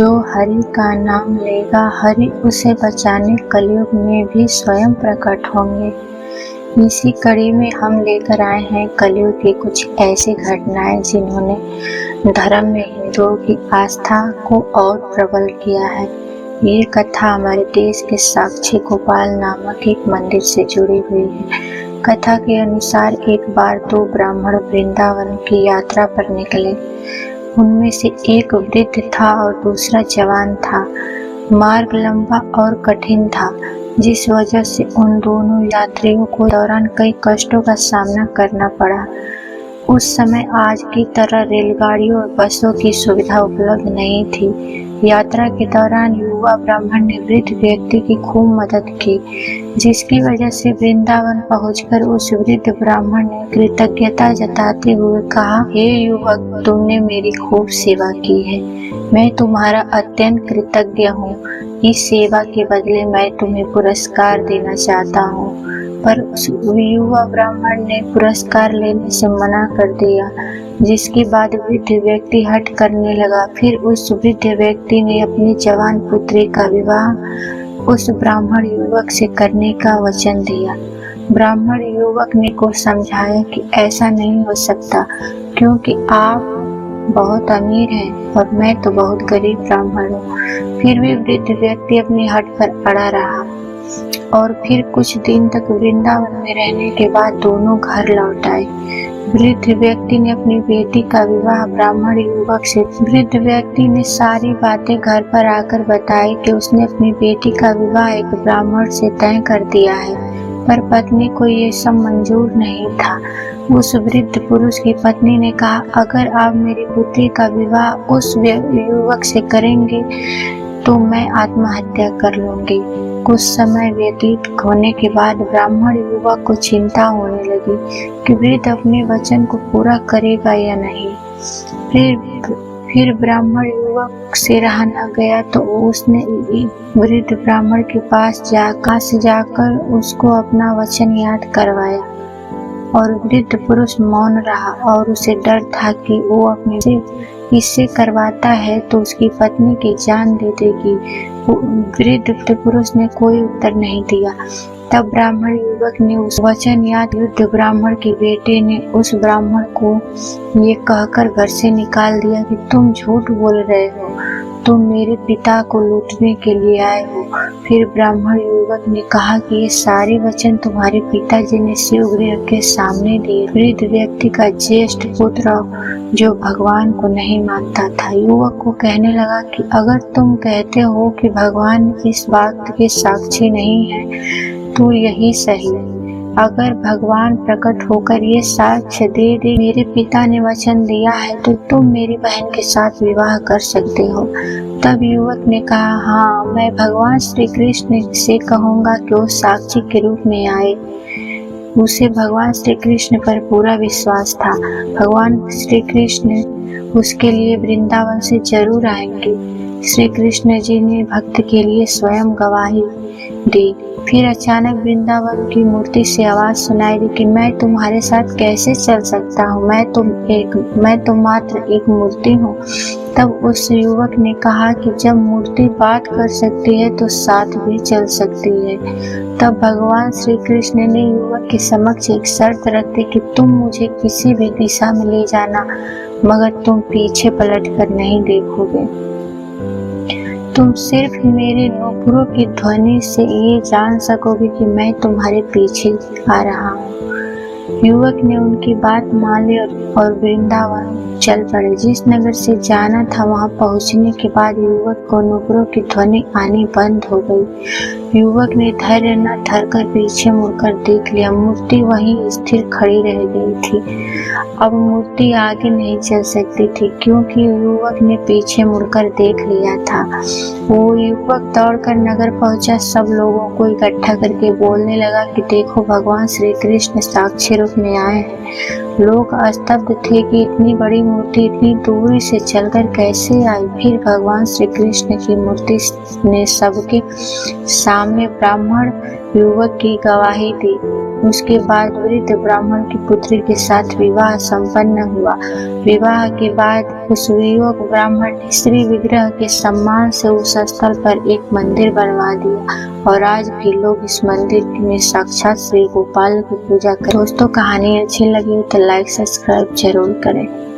जो हरि का नाम लेगा हरि उसे बचाने कलयुग में भी स्वयं प्रकट होंगे। इसी कड़ी में हम लेकर आए हैं कलयुग की कुछ ऐसी घटनाएं जिन्होंने धर्म में हिंदुओं की आस्था को और प्रबल किया है। ये कथा हमारे देश के साक्षी गोपाल नामक एक मंदिर से जुड़ी हुई है। कथा के अनुसार एक बार दो ब्राह्मण वृंदावन की यात्रा पर निकले। उनमें से एक वृद्ध था और दूसरा जवान था। मार्ग लंबा और कठिन था, जिस वजह से उन दोनों यात्रियों को दौरान कई कष्टों का सामना करना पड़ा। उस समय आज की तरह रेलगाड़ियों और बसों की सुविधा उपलब्ध नहीं थी। यात्रा के दौरान युवा ब्राह्मण ने वृद्ध व्यक्ति की खूब मदद की, जिसकी वजह से वृंदावन पहुंचकर उस वृद्ध ब्राह्मण ने कृतज्ञता जताते हुए कहा, हे युवक, तुमने मेरी खूब सेवा की है। मैं तुम्हारा अत्यंत कृतज्ञ हूँ। इस सेवा के बदले मैं तुम्हें पुरस्कार देना चाहता हूँ। पर उस युवा ब्राह्मण ने पुरस्कार लेने से मना कर दिया, जिसके बाद वृद्ध व्यक्ति हठ करने लगा। फिर उस वृद्ध व्यक्ति ने अपनी जवान पुत्री का विवाह उस ब्राह्मण युवक से करने का वचन दिया। ब्राह्मण युवक ने को समझाया कि ऐसा नहीं हो सकता, क्योंकि आप बहुत अमीर हैं और मैं तो बहुत गरीब ब्राह्मण हूँ। फिर भी वृद्ध व्यक्ति अपनी हट पर अड़ा रहा और फिर कुछ दिन तक वृंदावन में रहने के बाद दोनों घर लौट आए। वृद्ध व्यक्ति ने अपनी बेटी का विवाह ब्राह्मण युवक से। वृद्ध व्यक्ति ने सारी बातें घर पर आकर बताई कि उसने अपनी बेटी का विवाह एक ब्राह्मण से तय कर दिया है, पर पत्नी को ये सब मंजूर नहीं था। उस वृद्ध पुरुष की पत्नी ने कहा, अगर आप मेरी पुत्री का विवाह उस युवक से करेंगे तो मैं आत्महत्या कर लूंगी। कुछ समय व्यतीत होने के बाद ब्राह्मण युवक को चिंता होने लगी कि वृद्ध अपने वचन को पूरा करेगा या नहीं। फिर ब्राह्मण युवक से रहा न गया तो उसने वृद्ध ब्राह्मण के पास जाकर उसको अपना वचन याद करवाया, और वृद्ध पुरुष मौन रहा और उसे डर था कि वो अपने से इससे करवाता है तो उसकी पत्नी की जान दे देगी। वृद्ध पुरुष ने कोई उत्तर नहीं दिया। तब ब्राह्मण युवक ने उस वचन याद वृद्ध ब्राह्मण के बेटे ने उस ब्राह्मण को ये कहकर घर से निकाल दिया कि तुम झूठ बोल रहे हो, तुम मेरे पिता को लूटने के लिए आए हो। फिर ब्राह्मण युवक ने कहा कि ये सारे वचन तुम्हारे पिताजी ने शिवगृह के सामने दिए। वृद्ध व्यक्ति का ज्येष्ठ पुत्र जो भगवान को नहीं मानता था, युवक को कहने लगा कि अगर तुम कहते हो कि भगवान इस बात के साक्षी नहीं है तो यही सही। अगर भगवान प्रकट होकर ये साक्ष्य दे दे मेरे पिता ने वचन दिया है तो तुम मेरी बहन के साथ विवाह कर सकते हो। तब युवक ने कहा, हाँ, मैं भगवान श्री कृष्ण से कहूँगा कि वो साक्षी के रूप में आए। उसे भगवान श्री कृष्ण पर पूरा विश्वास था। भगवान श्री कृष्ण उसके लिए वृंदावन से जरूर आएंगे। श्री कृष्ण जी ने भक्त के लिए स्वयं गवाही दी। फिर अचानक वृंदावन की मूर्ति से आवाज सुनाई दी कि मैं तुम्हारे साथ कैसे चल सकता हूँ, मैं तो मात्र एक मूर्ति हूँ। तब उस युवक ने कहा कि जब मूर्ति बात कर सकती है तो साथ भी चल सकती है। तब भगवान श्री कृष्ण ने युवक के समक्ष एक शर्त रख दी कि तुम मुझे किसी भी दिशा में ले जाना, मगर तुम पीछे पलट कर नहीं देखोगे। तुम सिर्फ मेरे नूपुरों की ध्वनि से ये जान सकोगे कि मैं तुम्हारे पीछे आ रहा हूँ। युवक ने उनकी बात मान ली और वृंदावन चल पड़े। जिस नगर से जाना था वहां पहुंचने के बाद युवक को नूपुरों की ध्वनि आनी बंद हो गई। युवक ने धैर्य न धरकर पीछे मुड़कर देख लिया। मूर्ति वहीं स्थिर खड़ी रह गई थी। अब मूर्ति आगे नहीं चल सकती थी, क्योंकि युवक ने पीछे मुड़कर देख लिया था। वो युवक दौड़कर नगर पहुंचा, सब लोगों को इकट्ठा करके बोलने लगा कि देखो, भगवान श्री कृष्ण साक्षी रूप में आए हैं। लोग स्तब्ध थे कि इतनी बड़ी मूर्ति इतनी दूरी से चलकर कैसे आई। फिर भगवान श्री कृष्ण की मूर्ति ने सबके सामने ब्राह्मण युवक की गवाही दी। उसके बाद वृद्ध ब्राह्मण की पुत्री के साथ विवाह संपन्न हुआ। विवाह के बाद उस युवक ब्राह्मण ने श्री विग्रह के सम्मान से उस स्थल पर एक मंदिर बनवा दिया और आज भी लोग इस मंदिर में साक्षात श्री गोपाल की पूजा करते। दोस्तों, कहानी अच्छी लगी तो लाइक सब्सक्राइब जरूर करें।